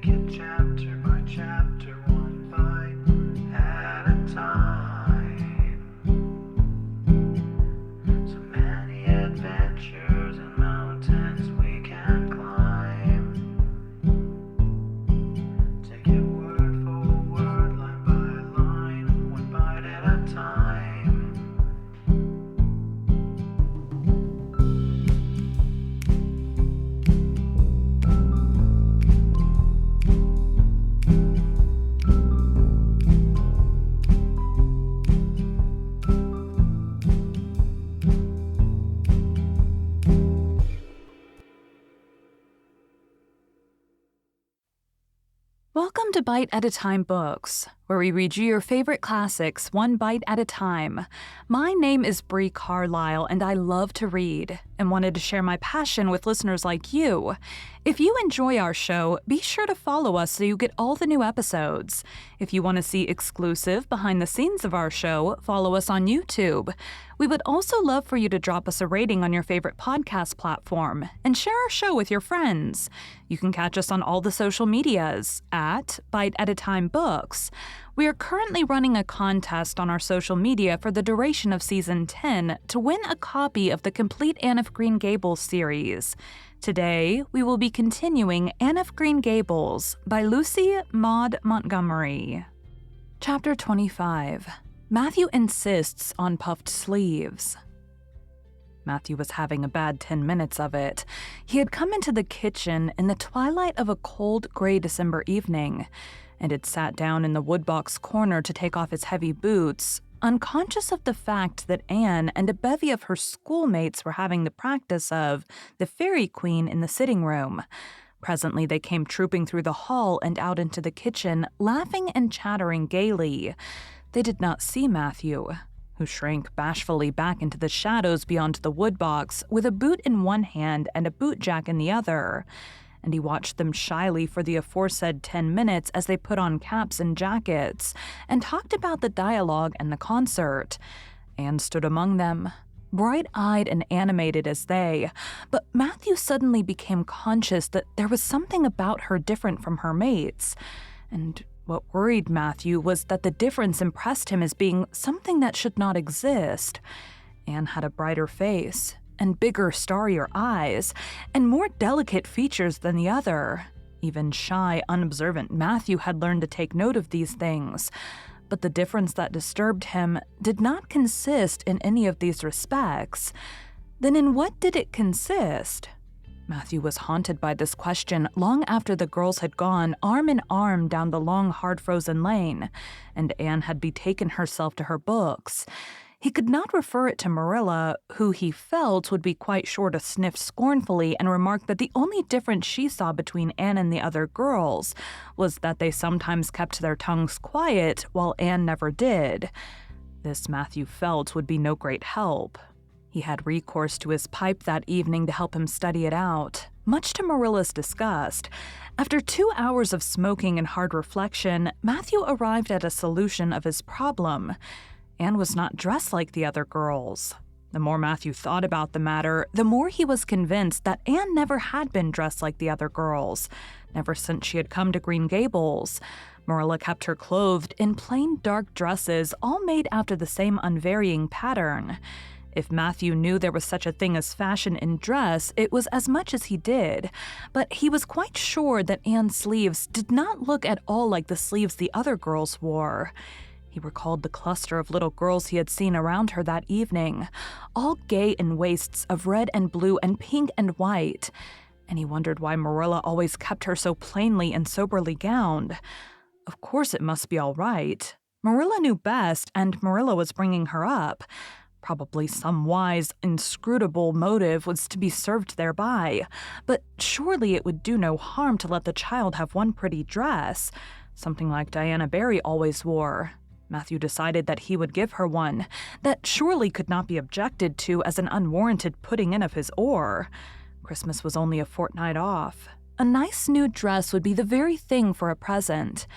it chapter by chapter, one bite at a time. So many adventures and mountains we can climb. Take it word for word, line by line, one bite at a time. Welcome to Bite at a Time Books, where we read you your favorite classics one bite at a time. My name is Bree Carlile, and I love to read and wanted to share my passion with listeners like you. If you enjoy our show, be sure to follow us so you get all the new episodes. If you want to see exclusive behind the scenes of our show, follow us on YouTube. We would also love for you to drop us a rating on your favorite podcast platform and share our show with your friends. You can catch us on all the social medias at Bite at a Time Books. We are currently running a contest on our social media for the duration of Season 10 to win a copy of the complete Anne of Green Gables series. Today, we will be continuing Anne of Green Gables by Lucy Maud Montgomery. Chapter 25. Matthew insists on puffed sleeves. Matthew was having a bad 10 minutes of it. He had come into the kitchen in the twilight of a cold, gray December evening, and had sat down in the woodbox corner to take off his heavy boots, unconscious of the fact that Anne and a bevy of her schoolmates were having the practice of the Fairy Queen in the sitting room. Presently they came trooping through the hall and out into the kitchen, laughing and chattering gaily. They did not see Matthew, who shrank bashfully back into the shadows beyond the woodbox with a boot in one hand and a bootjack in the other, and he watched them shyly for the aforesaid 10 minutes as they put on caps and jackets and talked about the dialogue and the concert. Anne stood among them, bright-eyed and animated as they, but Matthew suddenly became conscious that there was something about her different from her mates, and what worried Matthew was that the difference impressed him as being something that should not exist. Anne had a brighter face, and bigger, starrier eyes, and more delicate features than the other. Even shy, unobservant Matthew had learned to take note of these things, but the difference that disturbed him did not consist in any of these respects. Then in what did it consist? Matthew was haunted by this question long after the girls had gone arm in arm down the long, hard-frozen lane, and Anne had betaken herself to her books. He could not refer it to Marilla, who he felt would be quite sure to sniff scornfully and remark that the only difference she saw between Anne and the other girls was that they sometimes kept their tongues quiet while Anne never did. This, Matthew felt, would be no great help. He had recourse to his pipe that evening to help him study it out, much to Marilla's disgust. After 2 hours of smoking and hard reflection, Matthew arrived at a solution of his problem. Anne was not dressed like the other girls. The more Matthew thought about the matter, the more he was convinced that Anne never had been dressed like the other girls, never since she had come to Green Gables. Marilla kept her clothed in plain dark dresses, all made after the same unvarying pattern. If Matthew knew there was such a thing as fashion in dress, it was as much as he did, but he was quite sure that Anne's sleeves did not look at all like the sleeves the other girls wore. He recalled the cluster of little girls he had seen around her that evening, all gay in waists of red and blue and pink and white, and he wondered why Marilla always kept her so plainly and soberly gowned. Of course it must be all right. Marilla knew best, and Marilla was bringing her up. Probably some wise, inscrutable motive was to be served thereby, but surely it would do no harm to let the child have one pretty dress, something like Diana Barry always wore. Matthew decided that he would give her one, that surely could not be objected to as an unwarranted putting in of his oar. Christmas was only a fortnight off. A nice new dress would be the very thing for a present.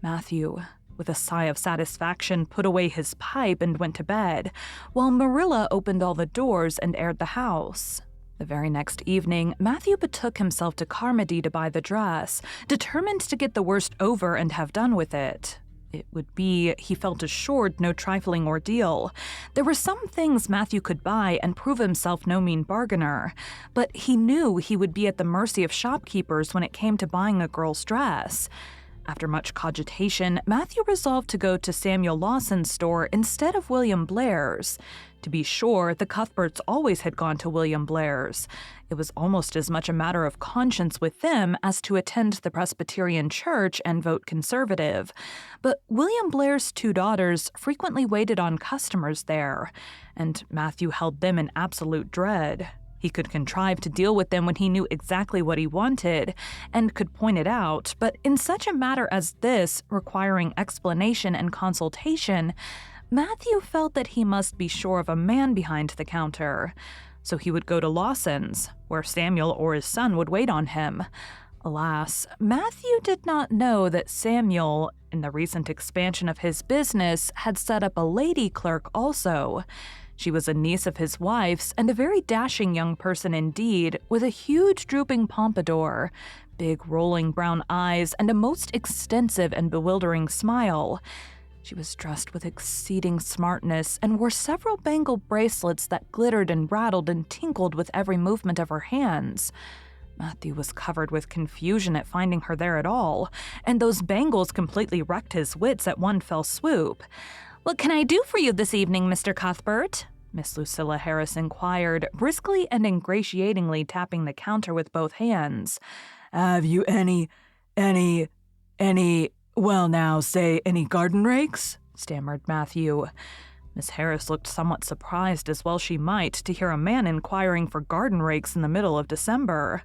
Matthew, with a sigh of satisfaction, put away his pipe and went to bed, while Marilla opened all the doors and aired the house. The very next evening, Matthew betook himself to Carmody to buy the dress, determined to get the worst over and have done with it. It would be, he felt assured, no trifling ordeal. There were some things Matthew could buy and prove himself no mean bargainer, but he knew he would be at the mercy of shopkeepers when it came to buying a girl's dress. After much cogitation, Matthew resolved to go to Samuel Lawson's store instead of William Blair's. To be sure, the Cuthberts always had gone to William Blair's. It was almost as much a matter of conscience with them as to attend the Presbyterian church and vote conservative. But William Blair's 2 daughters frequently waited on customers there, and Matthew held them in absolute dread. He could contrive to deal with them when he knew exactly what he wanted and could point it out, but in such a matter as this, requiring explanation and consultation, Matthew felt that he must be sure of a man behind the counter. So he would go to Lawson's, where Samuel or his son would wait on him. Alas, Matthew did not know that Samuel, in the recent expansion of his business, had set up a lady clerk also. She was a niece of his wife's and a very dashing young person indeed, with a huge drooping pompadour, big rolling brown eyes, and a most extensive and bewildering smile. She was dressed with exceeding smartness and wore several bangle bracelets that glittered and rattled and tinkled with every movement of her hands. Matthew was covered with confusion at finding her there at all, and those bangles completely wrecked his wits at one fell swoop. "What can I do for you this evening, Mr. Cuthbert?" Miss Lucilla Harris inquired, briskly and ingratiatingly tapping the counter with both hands. "Have you any garden rakes?" stammered Matthew. Miss Harris looked somewhat surprised, as well she might, to hear a man inquiring for garden rakes in the middle of December.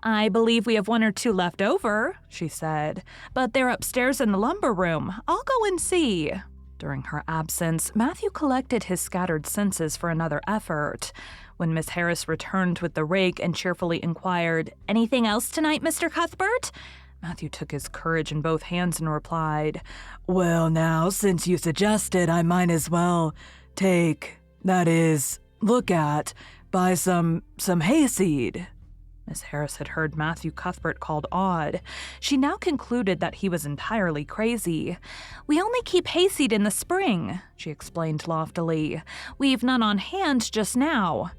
"I believe we have 1 or 2 left over," she said, "but they're upstairs in the lumber room. I'll go and see." During her absence, Matthew collected his scattered senses for another effort. When Miss Harris returned with the rake and cheerfully inquired, "Anything else tonight, Mr. Cuthbert?" Matthew took his courage in both hands and replied, "Well, now, since you suggest it, I might as well buy some hayseed." Miss Harris had heard Matthew Cuthbert called odd. She now concluded that he was entirely crazy. "We only keep hayseed in the spring," she explained loftily. "We've none on hand just now."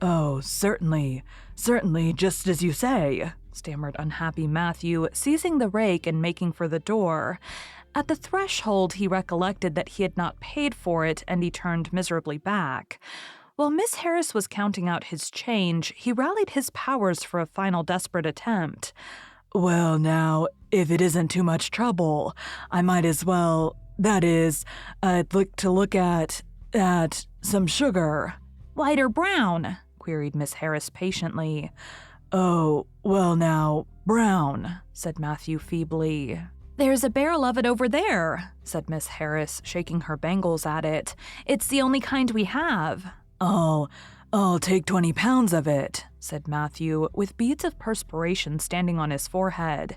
"Oh, certainly, just as you say," stammered unhappy Matthew, seizing the rake and making for the door. At the threshold, he recollected that he had not paid for it, and he turned miserably back. While Miss Harris was counting out his change, he rallied his powers for a final desperate attempt. "Well, now, if it isn't too much trouble, I might as well, I'd like to look at some sugar." "White or brown?" queried Miss Harris patiently. "Oh, well now, brown," said Matthew feebly. "There's a barrel of it over there," said Miss Harris, shaking her bangles at it. "It's the only kind we have." I'll take 20 pounds of it," said Matthew, with beads of perspiration standing on his forehead.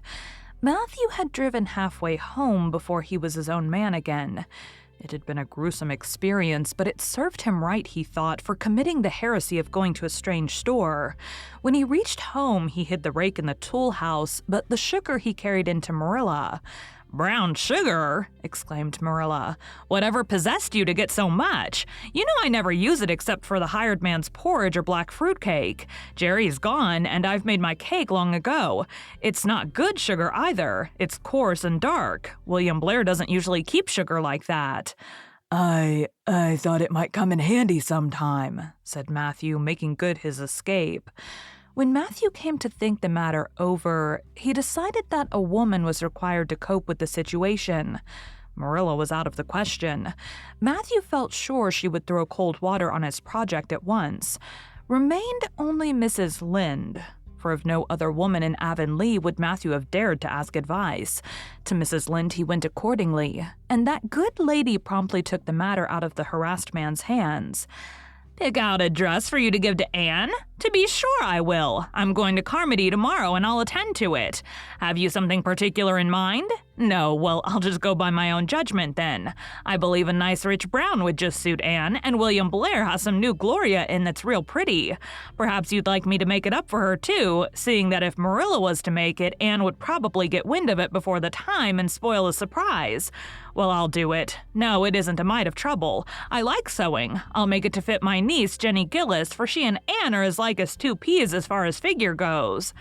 Matthew had driven halfway home before he was his own man again. It had been a gruesome experience, but it served him right, he thought, for committing the heresy of going to a strange store. When he reached home, he hid the rake in the tool house, but the sugar he carried into Marilla. "Brown sugar?" exclaimed Marilla. "Whatever possessed you to get so much? You know I never use it except for the hired man's porridge or black fruit cake. Jerry's gone, and I've made my cake long ago. It's not good sugar either. It's coarse and dark. William Blair doesn't usually keep sugar like that." I thought it might come in handy sometime," said Matthew, making good his escape. When Matthew came to think the matter over, he decided that a woman was required to cope with the situation. Marilla was out of the question. Matthew felt sure she would throw cold water on his project at once. Remained only Mrs. Lynde, for of no other woman in Avonlea would Matthew have dared to ask advice. To Mrs. Lynde he went accordingly, and that good lady promptly took the matter out of the harassed man's hands. "Pick out a dress for you to give to Anne? To be sure I will. I'm going to Carmody tomorrow and I'll attend to it. Have you something particular in mind? No, well, I'll just go by my own judgment then. I believe a nice rich brown would just suit Anne, and William Blair has some new Gloria in that's real pretty. Perhaps you'd like me to make it up for her too, seeing that if Marilla was to make it, Anne would probably get wind of it before the time and spoil the surprise. Well, I'll do it. No, it isn't a mite of trouble. I like sewing. I'll make it to fit my niece, Jenny Gillis, for she and Anne are as like as two peas as far as figure goes.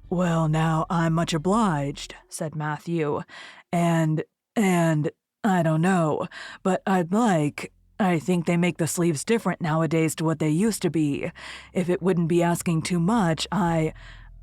Well, now, I'm much obliged, said Matthew. And I don't know, but I think they make the sleeves different nowadays to what they used to be. If it wouldn't be asking too much, I'd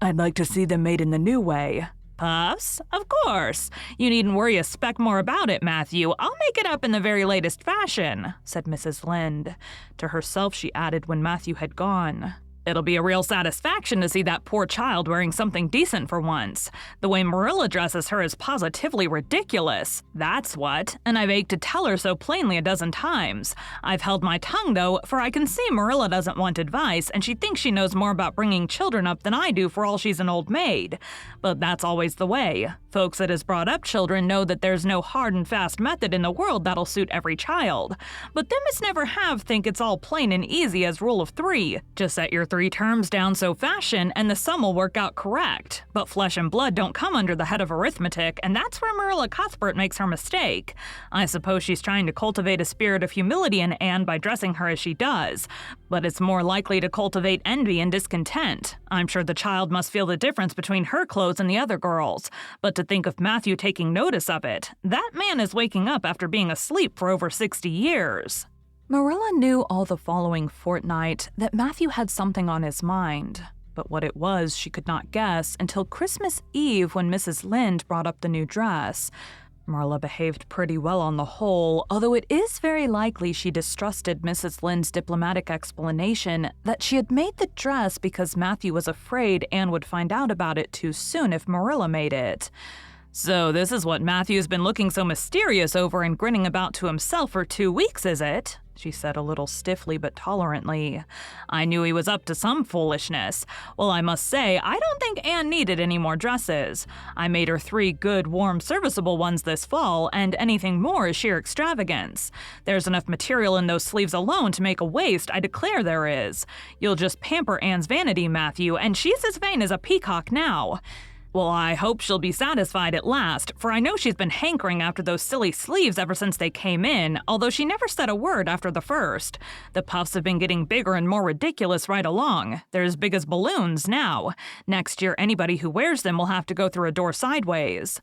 like to see them made in the new way. Puffs? Of course. You needn't worry a speck more about it, Matthew. I'll make it up in the very latest fashion, said Mrs. Lynde. To herself she added when Matthew had gone, It'll be a real satisfaction to see that poor child wearing something decent for once. The way Marilla dresses her is positively ridiculous. That's what, and I've ached to tell her so plainly a dozen times. I've held my tongue, though, for I can see Marilla doesn't want advice, and she thinks she knows more about bringing children up than I do for all she's an old maid. But that's always the way. Folks that has brought up children know that there's no hard and fast method in the world that'll suit every child. But them as never have think it's all plain and easy as rule of three. Just set your 3 terms down so fashion, and the sum will work out correct. But flesh and blood don't come under the head of arithmetic, and that's where Marilla Cuthbert makes her mistake. I suppose she's trying to cultivate a spirit of humility in Anne by dressing her as she does, but it's more likely to cultivate envy and discontent. I'm sure the child must feel the difference between her clothes and the other girls, but to think of Matthew taking notice of it, that man is waking up after being asleep for over 60 years. Marilla knew all the following fortnight that Matthew had something on his mind, but what it was she could not guess until Christmas Eve when Mrs. Lynde brought up the new dress. Marilla behaved pretty well on the whole, although it is very likely she distrusted Mrs. Lynde's diplomatic explanation that she had made the dress because Matthew was afraid Anne would find out about it too soon if Marilla made it. So this is what Matthew's been looking so mysterious over and grinning about to himself for 2 weeks, is it? She said a little stiffly but tolerantly. I knew he was up to some foolishness. Well, I must say, I don't think Anne needed any more dresses. I made her 3 good, warm, serviceable ones this fall, and anything more is sheer extravagance. There's enough material in those sleeves alone to make a waist, I declare there is. You'll just pamper Anne's vanity, Matthew, and she's as vain as a peacock now. Well, I hope she'll be satisfied at last, for I know she's been hankering after those silly sleeves ever since they came in, although she never said a word after the first. The puffs have been getting bigger and more ridiculous right along. They're as big as balloons now. Next year, anybody who wears them will have to go through a door sideways.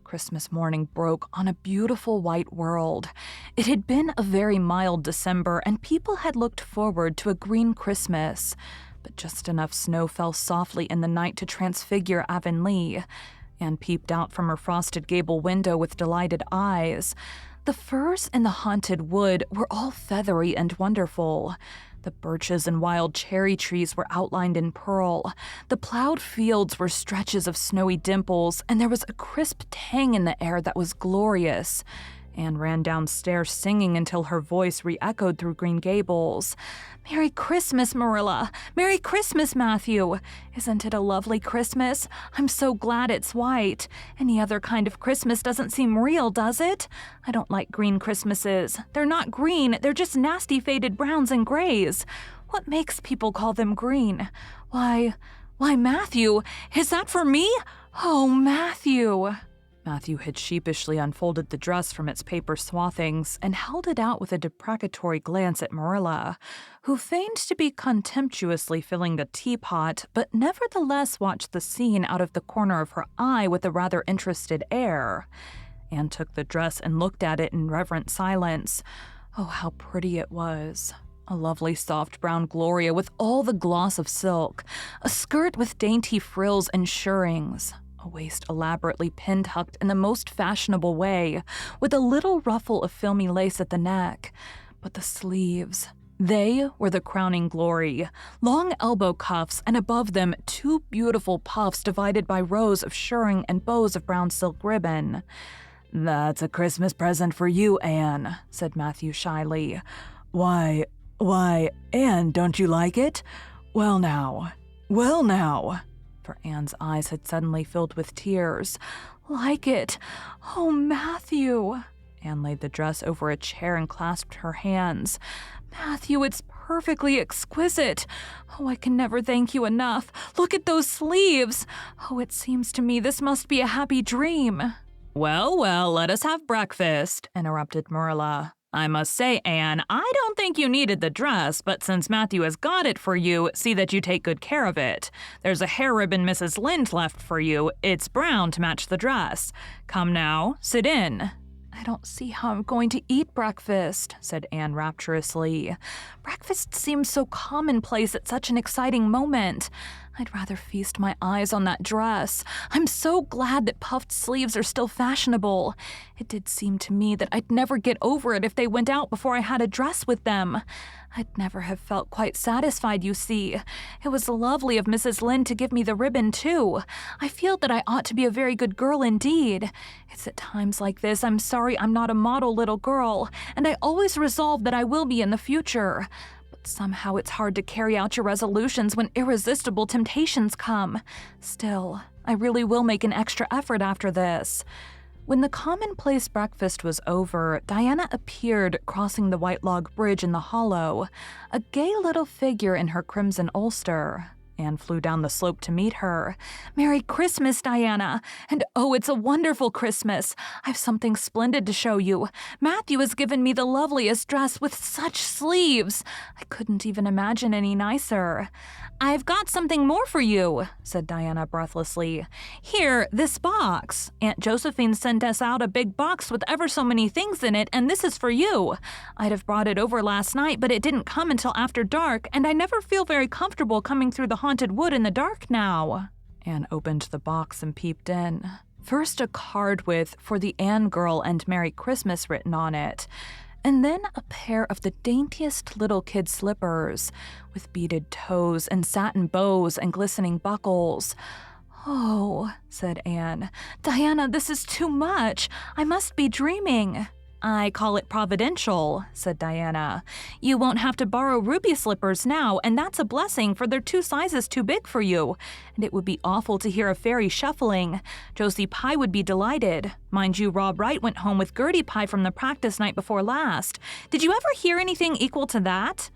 Christmas morning broke on a beautiful white world. It had been a very mild December, and people had looked forward to a green Christmas. But just enough snow fell softly in the night to transfigure Avonlea. Anne peeped out from her frosted gable window with delighted eyes. The firs in the haunted wood were all feathery and wonderful. The birches and wild cherry trees were outlined in pearl. The plowed fields were stretches of snowy dimples, and there was a crisp tang in the air that was glorious. Anne ran downstairs singing until her voice re-echoed through Green Gables. "Merry Christmas, Marilla! Merry Christmas, Matthew! Isn't it a lovely Christmas? I'm so glad it's white. Any other kind of Christmas doesn't seem real, does it? I don't like green Christmases. They're not green, they're just nasty faded browns and grays. What makes people call them green? Why, Matthew, is that for me? Oh, Matthew!" Matthew had sheepishly unfolded the dress from its paper swathings and held it out with a deprecatory glance at Marilla, who feigned to be contemptuously filling the teapot, but nevertheless watched the scene out of the corner of her eye with a rather interested air. Anne took the dress and looked at it in reverent silence. Oh, how pretty it was. A lovely soft brown Gloria with all the gloss of silk, a skirt with dainty frills and shirrings, a waist elaborately pin-tucked in the most fashionable way, with a little ruffle of filmy lace at the neck. But the sleeves, they were the crowning glory. Long elbow cuffs, and above them 2 beautiful puffs divided by rows of shirring and bows of brown silk ribbon. "That's a Christmas present for you, Anne," said Matthew shyly. Why, Anne, don't you like it? Well now, well now, for Anne's eyes had suddenly filled with tears. Like it. Oh, Matthew. Anne laid the dress over a chair and clasped her hands. Matthew, it's perfectly exquisite. Oh, I can never thank you enough. Look at those sleeves. Oh, it seems to me this must be a happy dream. Well, let us have breakfast, interrupted Marilla. I must say, Anne, I don't think you needed the dress, but since Matthew has got it for you, see that you take good care of it. There's a hair ribbon Mrs. Lynde left for you. It's brown to match the dress. Come now, sit in. I don't see how I'm going to eat breakfast, said Anne rapturously. Breakfast seems so commonplace at such an exciting moment. I'd rather feast my eyes on that dress. I'm so glad that puffed sleeves are still fashionable. It did seem to me that I'd never get over it if they went out before I had a dress with them. I'd never have felt quite satisfied, you see. It was lovely of Mrs. Lynde to give me the ribbon, too. I feel that I ought to be a very good girl indeed. It's at times like this I'm sorry I'm not a model little girl, and I always resolve that I will be in the future. But somehow it's hard to carry out your resolutions when irresistible temptations come. Still, I really will make an extra effort after this. When the commonplace breakfast was over, Diana appeared crossing the White Log Bridge in the hollow, a gay little figure in her crimson ulster. Anne flew down the slope to meet her. Merry Christmas, Diana! And oh, it's a wonderful Christmas! I've something splendid to show you. Matthew has given me the loveliest dress with such sleeves. I couldn't even imagine any nicer. I've got something more for you, said Diana breathlessly. Here, this box. Aunt Josephine sent us out a big box with ever so many things in it, and this is for you. I'd have brought it over last night, but it didn't come until after dark, and I never feel very comfortable coming through the haunted wood in the dark now. Anne opened the box and peeped in. First a card with, "For the Anne girl and Merry Christmas" written on it, and then a pair of the daintiest little kid slippers, with beaded toes and satin bows and glistening buckles. Oh, said Anne. Diana, this is too much. I must be dreaming. I call it providential, said Diana. You won't have to borrow ruby slippers now, and that's a blessing, for they're 2 sizes too big for you. And it would be awful to hear a fairy shuffling. Josie Pye would be delighted. Mind you, Rob Wright went home with Gertie Pye from the practice night before last. Did you ever hear anything equal to that?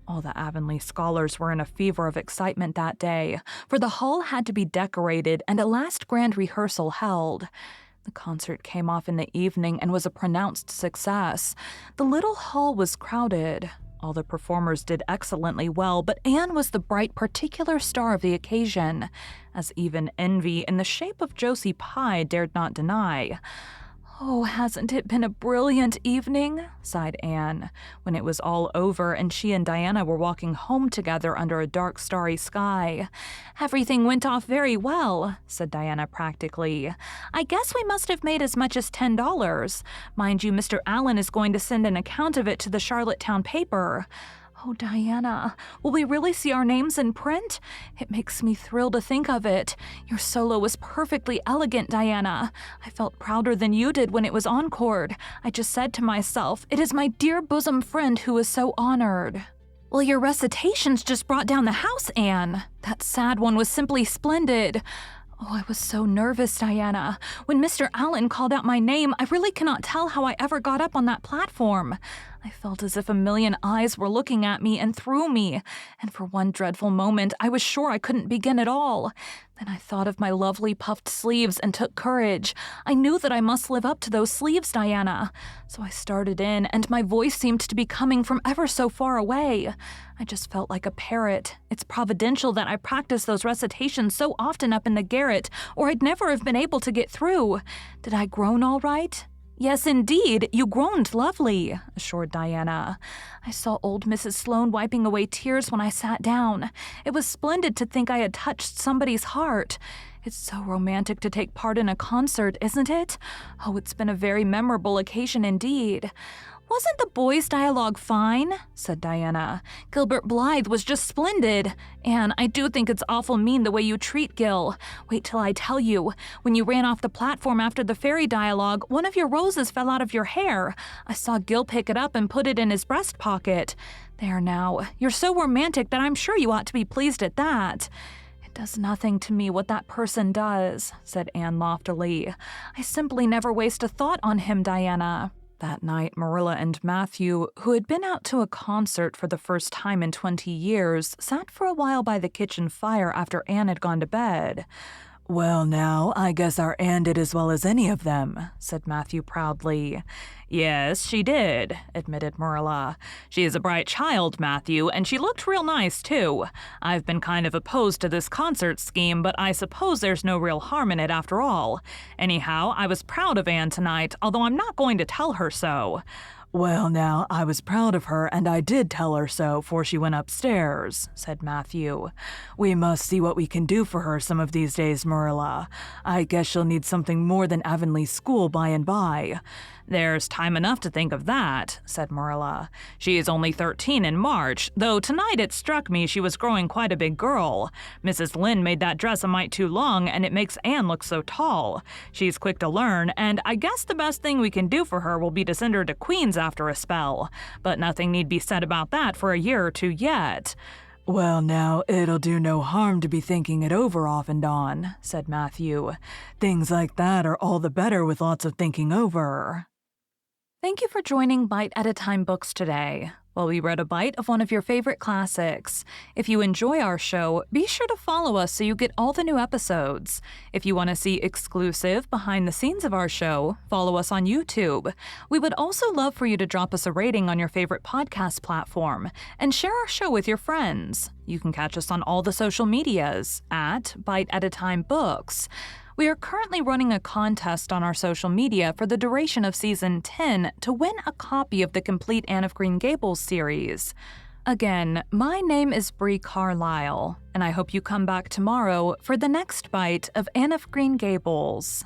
All the Avonlea scholars were in a fever of excitement that day, for the hall had to be decorated and a last grand rehearsal held. The concert came off in the evening and was a pronounced success. The little hall was crowded. All the performers did excellently well, but Anne was the bright particular star of the occasion, as even envy in the shape of Josie Pye dared not deny. Oh, hasn't it been a brilliant evening? Sighed Anne, when it was all over and she and Diana were walking home together under a dark, starry sky. Everything went off very well, said Diana practically. I guess we must have made as much as $10. Mind you, Mr. Allen is going to send an account of it to the Charlottetown paper. Oh, Diana, will we really see our names in print? It makes me thrill to think of it. Your solo was perfectly elegant, Diana. I felt prouder than you did when it was encored. I just said to myself, it is my dear bosom friend who is so honored. Well, your recitations just brought down the house, Anne. That sad one was simply splendid. Oh, I was so nervous, Diana. When Mr. Allen called out my name, I really cannot tell how I ever got up on that platform. I felt as if a million eyes were looking at me and through me, and for one dreadful moment I was sure I couldn't begin at all. Then I thought of my lovely puffed sleeves and took courage. I knew that I must live up to those sleeves, Diana. So I started in, and my voice seemed to be coming from ever so far away. I just felt like a parrot. It's providential that I practiced those recitations so often up in the garret, or I'd never have been able to get through. Did I groan all right? Yes, indeed, you groaned lovely, assured Diana. I saw old Mrs. Sloane wiping away tears when I sat down. It was splendid to think I had touched somebody's heart. It's so romantic to take part in a concert, isn't it? Oh, it's been a very memorable occasion indeed. "Wasn't the boys' dialogue fine?" said Diana. "Gilbert Blythe was just splendid. Anne, I do think it's awful mean the way you treat Gil. Wait till I tell you. When you ran off the platform after the fairy dialogue, one of your roses fell out of your hair. I saw Gil pick it up and put it in his breast pocket. There now, you're so romantic that I'm sure you ought to be pleased at that." "It does nothing to me what that person does," said Anne loftily. "I simply never waste a thought on him, Diana." That night, Marilla and Matthew, who had been out to a concert for the first time in 20 years, sat for a while by the kitchen fire after Anne had gone to bed. "Well now, I guess our Anne did as well as any of them," said Matthew proudly. "Yes, she did," admitted Marilla. "She is a bright child, Matthew, and she looked real nice, too. I've been kind of opposed to this concert scheme, but I suppose there's no real harm in it after all. Anyhow, I was proud of Anne tonight, although I'm not going to tell her so." "Well now, I was proud of her, and I did tell her so 'fore she went upstairs," said Matthew. "We must see what we can do for her some of these days, Marilla. I guess she'll need something more than Avonlea School by and by." "There's time enough to think of that," said Marilla. "She is only 13 in March, though tonight it struck me she was growing quite a big girl. Mrs. Lynde made that dress a mite too long, and it makes Anne look so tall. She's quick to learn, and I guess the best thing we can do for her will be to send her to Queen's after a spell. But nothing need be said about that for a year or two yet." "Well now, it'll do no harm to be thinking it over off and on," said Matthew. "Things like that are all the better with lots of thinking over." Thank you for joining Bite at a Time Books today, while we read a bite of one of your favorite classics. If you enjoy our show, be sure to follow us so you get all the new episodes. If you want to see exclusive behind the scenes of our show, follow us on YouTube. We would also love for you to drop us a rating on your favorite podcast platform and share our show with your friends. You can catch us on all the social medias at Bite at a Time Books. We are currently running a contest on our social media for the duration of Season 10 to win a copy of the complete Anne of Green Gables series. Again, my name is Bree Carlile, and I hope you come back tomorrow for the next bite of Anne of Green Gables.